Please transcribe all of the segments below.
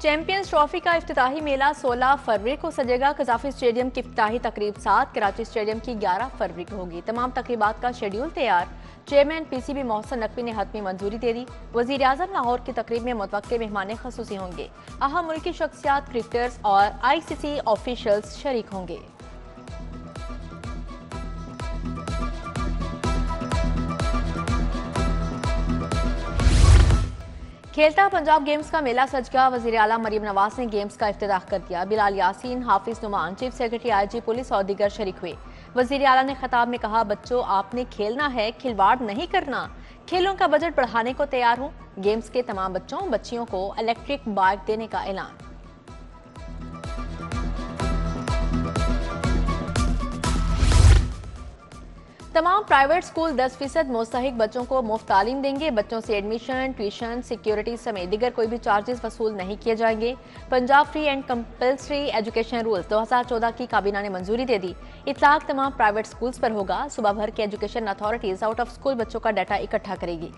Champions trophy का इफ्तिताही मेला 16 फरवरी को सजेगा। Gaddafi stadium की इफ्तिताही तकरीब 7, कराची स्टेडियम की 11 फरवरी को होगी। तमाम तकरीबात का शेड्यूल तैयार। चेयरमैन पीसीबी मोहसिन नकवी ने हतमी मंजूरी दे दी। वजीर आजम लाहौर की तकरीब में मुतवक्किल मेहमान खसूसी होंगे। अहम मुल्की शख्सियात, क्रिकेटर्स और ICC ऑफिशियल्स शरीक होंगे। खेलता पंजाब गेम्स का मेला सज गया। वजीर आला मरीम नवाज ने गेम्स का इफ्तिताह कर दिया। Bilal Yasin, Hafiz Numan, chief secretary IG police और दीगर शरीक हुए। वजीर आला ने खिताब में कहा, बच्चों आपने खेलना है, खिलवाड़ नहीं करना। खेलों का बजट बढ़ाने को तैयार हूँ। गेम्स के तमाम बच्चों बच्चियों को इलेक्ट्रिक बाइक देने का ऐलान। तमाम प्राइवेट स्कूल 10% मुस्तहिक बच्चों को मुफ्त तालीम देंगे। बच्चों से एडमिशन, ट्यूशन, सिक्योरिटी समेत दीगर कोई भी चार्जेस वसूल नहीं किए जाएंगे। Punjab free and compulsory education rules 2014 की काबीना ने मंजूरी दे दी। इतलाक तमाम प्राइवेट स्कूल्स पर होगा। सुबह भर के education authorities out of school बच्चों का डाटा इकट्ठा करेगी।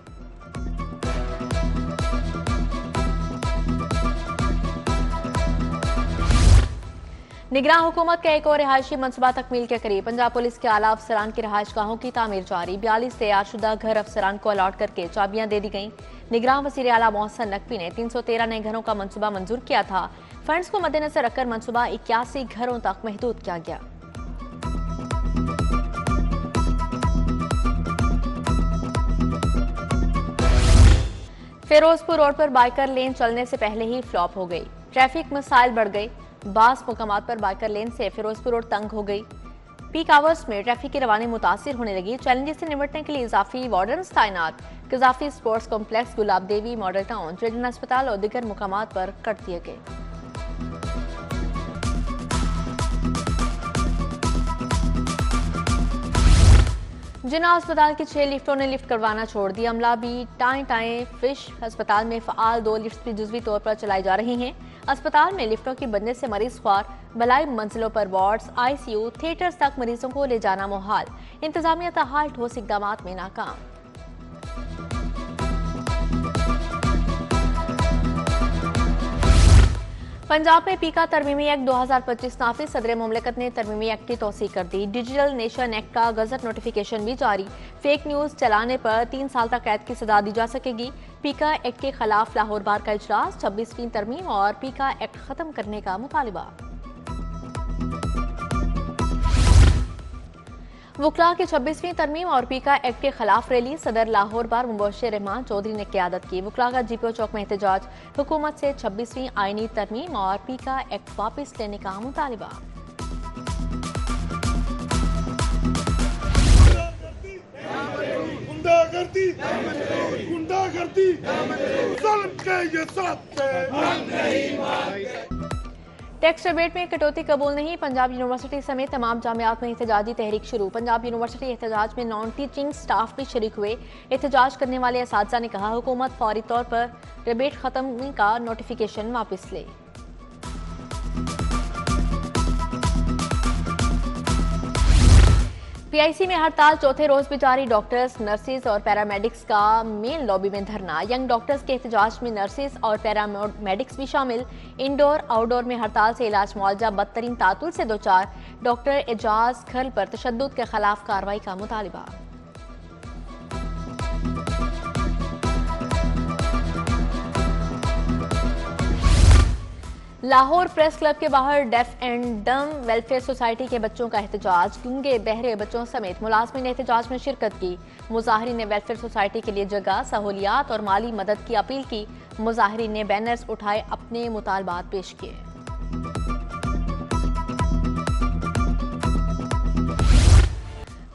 निगरान हुकूमत का एक और रिहायशी मनसूबा तकमील के करीब। पंजाब पुलिस के आला अफसरान की रिहाइश गाहों की तामीर जारी। 42 तैयारशुदा घर अफसरान को अलॉट करके चाबियां दे दी गईं। निगरान वज़ीर आला मोहसिन नकवी ने 313 नए घरों का मनसूबा मंजूर किया था। फंड्स को मद्देनजर रखकर मनसूबा 81 घरों तक महदूद किया गया। फिरोजपुर रोड पर बाइकर लेन चलने से पहले ही फ्लॉप हो गई। ट्रैफिक मसाइल बढ़ गई। बास मुकामात पर बाइकर लेन से फिरोजपुर रोड तंग हो गई। पीक आवर्स में ट्रैफिक की रवानी मुतासिर होने लगी। चैलेंजेस से निपटने के लिए इजाफी वार्डन्स तैनात। कजाफी स्पोर्ट्स कॉम्प्लेक्स, गुलाब देवी मॉडल टाउन, चिल्ड्रन अस्पताल और दीगर मुकामात पर कर दिए गए। जिन्ना अस्पताल की 6 लिफ्टों ने लिफ्ट करवाना छोड़ दिया। अमला भी टाएं फिश अस्पताल में फ़ाल 2 लिफ्ट भी जुज़वी तौर पर चलाई जा रही हैं। अस्पताल में लिफ्टों की बनने से मरीज ख्वार। बलाई मंजिलों पर वार्ड्स, ICU, थिएटर्स तक मरीजों को ले जाना मुहाल। इंतजामिया तहाल ठोस इकदामात में नाकाम। पंजाब में पीका तरमीमी एक्ट 2025 नाफिज। सदर मुमलिकत ने तरमीमी एक्ट की तौसीक कर दी। डिजिटल नेशन एक्ट का गजट नोटिफिकेशन भी जारी। फेक न्यूज चलाने पर 3 साल तक कैद की सजा दी जा सकेगी। पीका एक्ट के खिलाफ लाहौर बार का इजलास। 26वीं तरमीम और पीका एक्ट खत्म करने का मुतालिबा। वुकला की 26वीं तरमीम और पीका एक्ट के खिलाफ रैली। सदर लाहौर बार मुबश्शिर रहमान चौधरी ने क़यादत की। वुकला का GPO चौक में एहतजाज। हुकूमत से 26वीं आईनी तरमीम और पीका एक्ट वापस लेने का मुतालिबा। टैक्स रिबेट में कटौती कबूल नहीं। पंजाब यूनिवर्सिटी समेत तमाम जामियात में एहतजाजी तहरीक शुरू। पंजाब यूनिवर्सिटी एहतजाज में नॉन टीचिंग स्टाफ भी शरीक हुए। एहतजाज करने वाले असातिज़ा ने कहा, हुकूमत फौरी तौर पर रिबेट खत्म का नोटिफिकेशन वापस ले। PIC में हड़ताल चौथे रोज भी जारी। डॉक्टर्स, नर्सिस और पैरामेडिक्स का मेन लॉबी में धरना। यंग डॉक्टर्स के एहतजाज में नर्सिस और पैरामेडिक्स भी शामिल। इंडोर आउटडोर में हड़ताल से इलाज मुआवजा बदतरीन तातुल से दो चार। डॉक्टर एजाज खल पर तशद्दुद के खिलाफ कार्रवाई का मुतालिबा। लाहौर प्रेस क्लब के बाहर डेफ एंड डम वेलफेयर सोसाइटी के बच्चों का एहतजाज। गूंगे बहरे बच्चों समेत मुलाजमीन ने एहतजाज में शिरकत की। मुजाहिरीन ने वेलफेयर सोसाइटी के लिए जगह, सहूलियात और माली मदद की अपील की। मुजाहिरीन ने बैनर्स उठाए, अपने मुतालबात पेश किए।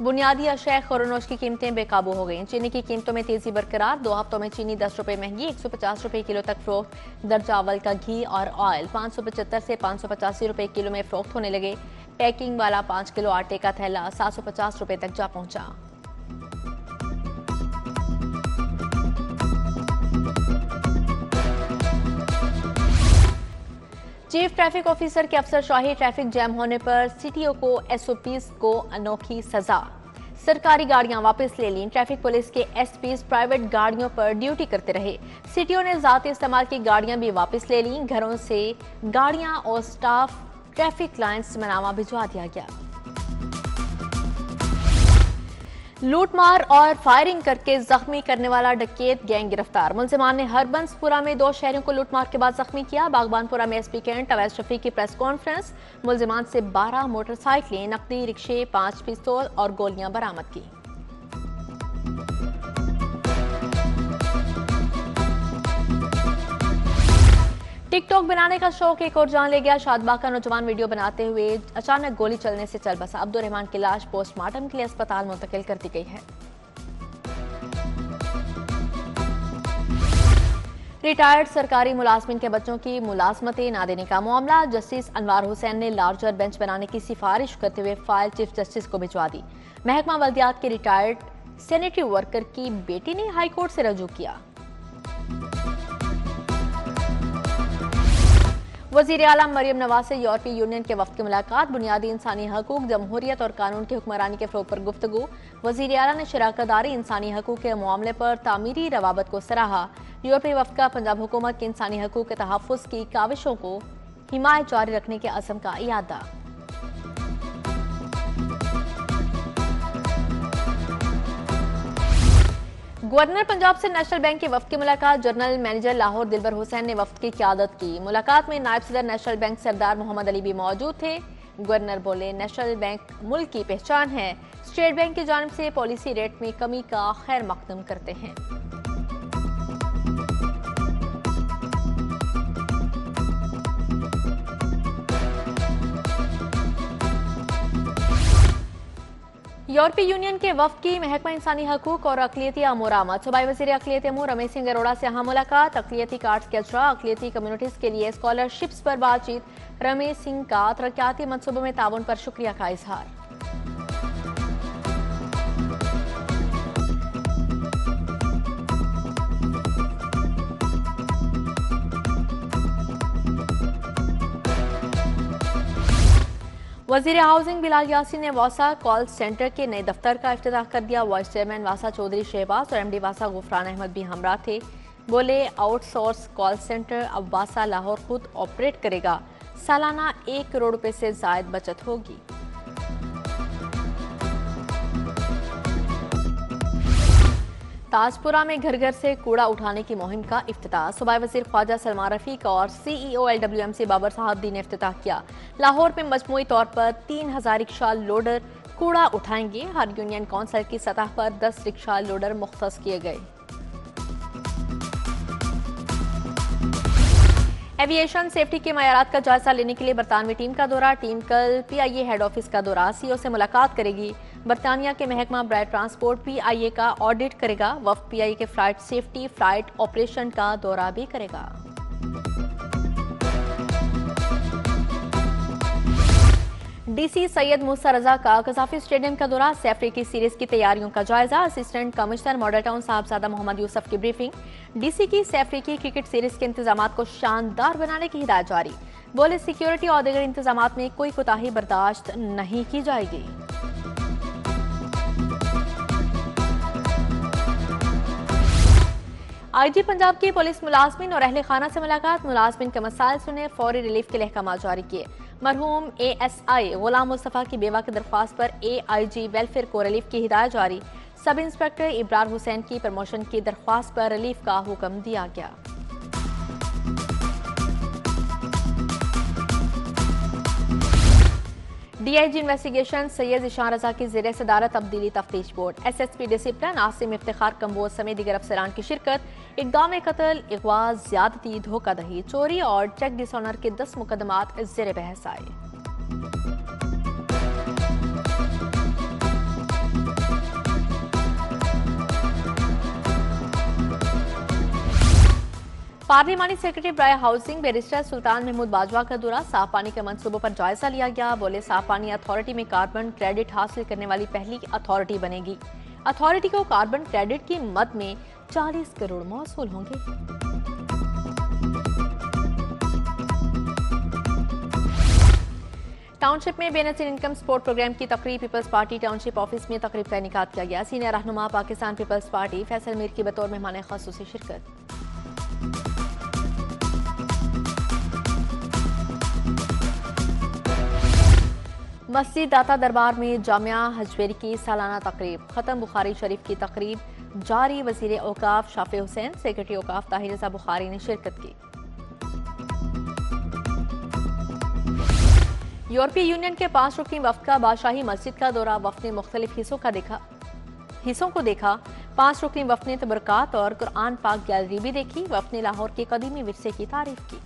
बुनियादी अशया खुरनोश की कीमतें बेकाबू हो गईं। चीनी की कीमतों में तेजी बरकरार। 2 हफ्तों में चीनी 10 रुपए महंगी, 150 रुपए किलो तक फरोख्त। दर्जा अव्वल का घी और ऑयल 575 से 585 रुपए किलो में फरोख्त होने लगे। पैकिंग वाला 5 किलो आटे का थैला 750 रुपए तक जा पहुंचा। चीफ ट्रैफिक ऑफिसर के अफसरशाही। ट्रैफिक जैम होने पर CTO को SOPs को अनोखी सजा। सरकारी गाड़ियां वापस ले लीं। ट्रैफिक पुलिस के एसपीज प्राइवेट गाड़ियों पर ड्यूटी करते रहे। सिटियों ने जाती इस्तेमाल की गाड़ियां भी वापस ले लीं। घरों से गाड़ियां और स्टाफ ट्रैफिक लाइन्स मनावा भिजवा दिया गया। लूटमार और फायरिंग करके जख्मी करने वाला डकैत गैंग गिरफ्तार। मुलजिमान ने हरबंसपुरा में 2 शहरों को लूटमार के बाद जख्मी किया। बागबानपुरा में एसपी कैंट अवैस शफीक की प्रेस कॉन्फ्रेंस। मुलजिमान से 12 मोटरसाइकिलें, नकदी, रिक्शे, 5 पिस्तौल और गोलियां बरामद की। टिकटॉक बनाने का शौक एक और जान ले गया। शादबाग का नौजवान वीडियो बनाते हुए अचानक गोली चलने से चल बसा। अब्दुर्रहमान की लाश पोस्टमार्टम के लिए अस्पताल मुंतकिल कर दी गई है। रिटायर्ड सरकारी मुलाजमिन के बच्चों की मुलाजमतें ना देने का मामला। जस्टिस अनवार हुसैन ने लार्जर बेंच बनाने की सिफारिश करते हुए फाइल चीफ जस्टिस को भिजवा दी। महकमा बल्दियात के रिटायर्ड सैनिटरी वर्कर की बेटी ने हाईकोर्ट से रजू किया। वजीर आला मरियम नवाज से यूरोपीय यूनियन के वफ्द की मुलाकात। बुनियादी इंसानी हकूक, जमहूरियत और कानून की हुक्मरानी के फरोग पर गुफ्तगू। वजीर आला ने शराकतदारी इंसानी हकूक के मामले पर तामीरी रवाबत को सराहा। यूरोपीय वफ्द का पंजाब हुकूमत की इंसानी हकूक के तहफ़्फ़ुज़ की काविशों को हिमायत जारी रखने के अज़्म का इयादा। गवर्नर पंजाब से नेशनल बैंक के वफ्द की मुलाकात। जनरल मैनेजर लाहौर दिलबर हुसैन ने वफ्द की क़यादत की। मुलाकात में नायब सदर नेशनल बैंक सरदार मोहम्मद अली भी मौजूद थे। गवर्नर बोले, नेशनल बैंक मुल्क की पहचान है। स्टेट बैंक की जानिब से पॉलिसी रेट में कमी का खैर मकदम करते हैं। यूरोपीय यूनियन के वफ्द की महकमा इंसानी हकूक और अक़लियती अमूर आमद। सूबाई वज़ीर अक़लियती अमूर रमेश सिंह अरोड़ा से अहम मुलाकात। अक़लियती कार्ड्स के अजरा, अक़लियती कम्युनिटीज़ के लिए स्कॉलरशिप्स पर बातचीत। रमेश सिंह का तरक्याती मनसूबों में ताउन पर शुक्रिया का इजहार। वजीर हाउसिंग बिलाल यासीन ने वासा कॉल सेंटर के नए दफ्तर का इफ्तिताह कर दिया। वाइस चेयरमैन वासा चौधरी शहबाज और एमडी वासा गुफरान अहमद भी हमरा थे। बोले, आउटसोर्स कॉल सेंटर अब वासा लाहौर खुद ऑपरेट करेगा। सालाना 1 करोड़ रुपए से जायद बचत होगी। ताजपुरा में घर घर से कूड़ा उठाने की मुहिम का इफ्तिताह। सूबाई वज़ीर ख्वाजा सलमान रफीक और CEO LWMC बाबर साहब ने इफ्तिताह किया। लाहौर में मजमूई तौर पर 3000 रिक्शा लोडर कूड़ा उठाएंगे। हर यूनियन कौंसिल की सतह पर 10 रिक्शा लोडर मुख्तस किए गए। एविएशन सेफ्टी के मयारात का जायजा लेने के लिए बरतानवी टीम का दौरा। टीम कल PIA हेड ऑफिस का दौरा, CEO से मुलाकात करेगी। बरतानिया के महकमा बराए ट्रांसपोर्ट PIA का ऑडिट करेगा। वफ्द PIA के फ्लाइट सेफ्टी, फ्लाइट ऑपरेशन का दौरा भी करेगा। DC सैयद मूसा रजा का कज़ाफी स्टेडियम का दौरा। सैफ की सीरीज की तैयारियों का जायजा। Assistant commissioner Model Town Sahibzada Mohammad Yusuf की ब्रीफिंग। DC की सैफ की क्रिकेट सीरीज के इंतजामात को शानदार बनाने की हिदायत जारी। बोले, सिक्योरिटी और दीगर इंतजामात में कोई कोताही बर्दाश्त नहीं की जाएगी। IG पंजाब की पुलिस मुलाजमिन और अहले खाना से मुलाकात। मुलाजमिन के मसाइल सुने, फौरी रिलीफ के लिए अहकाम जारी किए। मरहूम ASI गुलाम मुस्तफ़ा की बेवा की दरख्वास्त पर AIG वेलफेयर को रिलीफ की हिदायत जारी। सब इंस्पेक्टर इब्रार हुसैन की प्रमोशन की दरख्वास्त पर रिलीफ का हुक्म दिया गया। DIG इन्वेस्टिगेशन सैयद ईशान रजा की ज़ेरे सदारत तब्दीली तफ्तीश board. SSP discipline Asim Iftikhar Kamboj समेत दीगर अफसरान की शिरकत। इक़दाम कत्ल, अगवा, ज़्यादती, धोखाधड़ी, चोरी और चेक डिसऑनर के 10 मुकदमात ज़ेरे बहस आए। पार्लिमानी सेक्रेटरी बराए हाउसिंग बैरिस्टर सुल्तान महमूद बाजवा का दौरा। साफ पानी के मंसूबों पर जायजा लिया गया। बोले, साफ पानी अथॉरिटी में कार्बन क्रेडिट हासिल करने वाली पहली अथॉरिटी बनेगी। अथॉरिटी को कार्बन क्रेडिट की मद में 40 करोड़ मौसूल होंगे। टाउनशिप में बेनजीर इनकम सपोर्ट प्रोग्राम की तकरीब पीपल्स पार्टी टाउनशिप ऑफिस में तकरीब का इनेकाद किया गया। सीनियर रहनुमा पाकिस्तान पीपल्स पार्टी फैसल मीर की बतौर मेहमान खासूसी शिरकत। मस्जिद दाता दरबार में जामिया हजवेरी की सालाना तकरीब, खत्म बुखारी शरीफ की तकरीब जारी। वजीर औकाफ शाफी हुसैन, सेक्रेटरी औकाफ ताहिर रजा बुखारी ने शिरकत की। यूरोपीय यूनियन के 5 रुकनी वफ्द का बादशाही मस्जिद का दौरा। वफ्द ने मुख्तलिफ हिस्सों को देखा। 5 रुकनी वफ्द ने तबरकात और कुरान पाक गैलरी भी देखी। वफ्द ने लाहौर के कदीमी विरसे की तारीफ की।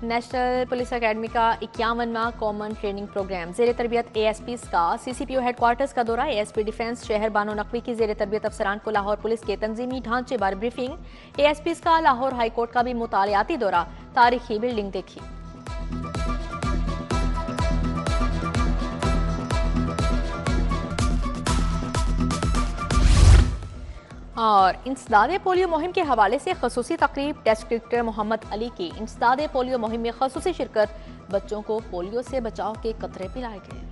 नेशनल पुलिस अकेडमी का 51वां कॉमन ट्रेनिंग प्रोग्राम जेर तरबियत ASPs का CCPO हेडक्वार्टर्स का दौरा। ASP डिफेंस शहर बानो नकवी की जेर तरबियत अफसरान को लाहौर पुलिस के तंजीमी ढांचे बारे ब्रीफिंग। ASPs का लाहौर हाई कोर्ट का भी मुतालियाती दौरा, तारीखी बिल्डिंग देखी। और इंसदाद पोलियो मुहिम के हवाले से खसूसी तकरीब। टेस्ट क्रिकेटर मोहम्मद अली की इंसदाद पोलियो मुहिम में खसूसी शिरकत। बच्चों को पोलियो से बचाव के कतरे पिलाए गए।